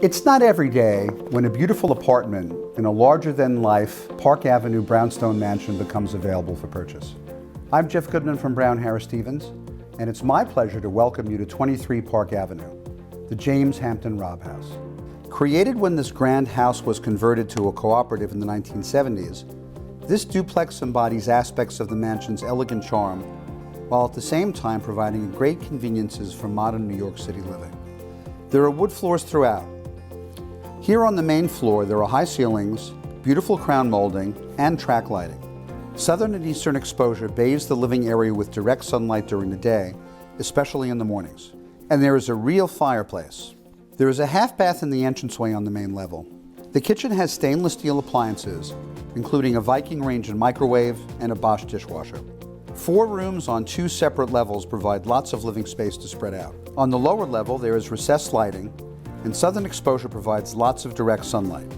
It's not every day when a beautiful apartment in a larger-than-life Park Avenue brownstone mansion becomes available for purchase. I'm Jeff Goodman from Brown Harris Stevens, and it's my pleasure to welcome you to 23 Park Avenue, the James Hampton Robb House. Created when this grand house was converted to a cooperative in the 1970s, this duplex embodies aspects of the mansion's elegant charm, while at the same time providing great conveniences for modern New York City living. There are wood floors throughout. Here on the main floor, there are high ceilings, beautiful crown molding, and track lighting. Southern and eastern exposure bathes the living area with direct sunlight during the day, especially in the mornings. And there is a real fireplace. There is a half bath in the entranceway on the main level. The kitchen has stainless steel appliances, including a Viking range and microwave and a Bosch dishwasher. 4 rooms on 2 separate levels provide lots of living space to spread out. On the lower level, there is recessed lighting, and southern exposure provides lots of direct sunlight.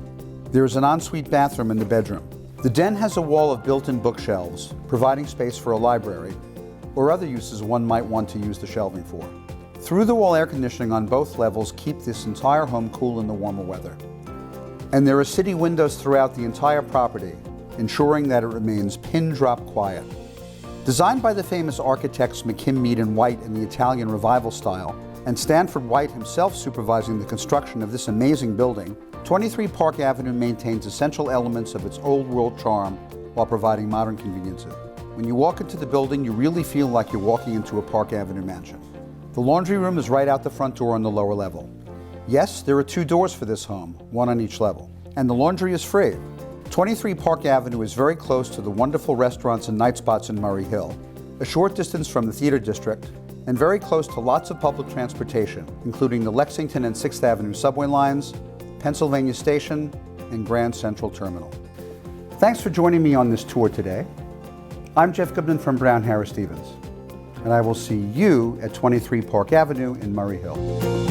There is an ensuite bathroom in the bedroom. The den has a wall of built-in bookshelves, providing space for a library, or other uses one might want to use the shelving for. Through-the-wall air conditioning on both levels keep this entire home cool in the warmer weather. And there are city windows throughout the entire property, ensuring that it remains pin-drop quiet. Designed by the famous architects McKim, Mead, and White in the Italian Revival style, and Stanford White himself supervising the construction of this amazing building, 23 Park Avenue maintains essential elements of its old-world charm while providing modern conveniences. When you walk into the building, you really feel like you're walking into a Park Avenue mansion. The laundry room is right out the front door on the lower level. Yes, there are 2 doors for this home, one on each level, and the laundry is free. 23 Park Avenue is very close to the wonderful restaurants and night spots in Murray Hill, a short distance from the Theater District, and very close to lots of public transportation, including the Lexington and 6th Avenue subway lines, Pennsylvania Station, and Grand Central Terminal. Thanks for joining me on this tour today. I'm Jeff Goodman from Brown Harris Stevens, and I will see you at 23 Park Avenue in Murray Hill.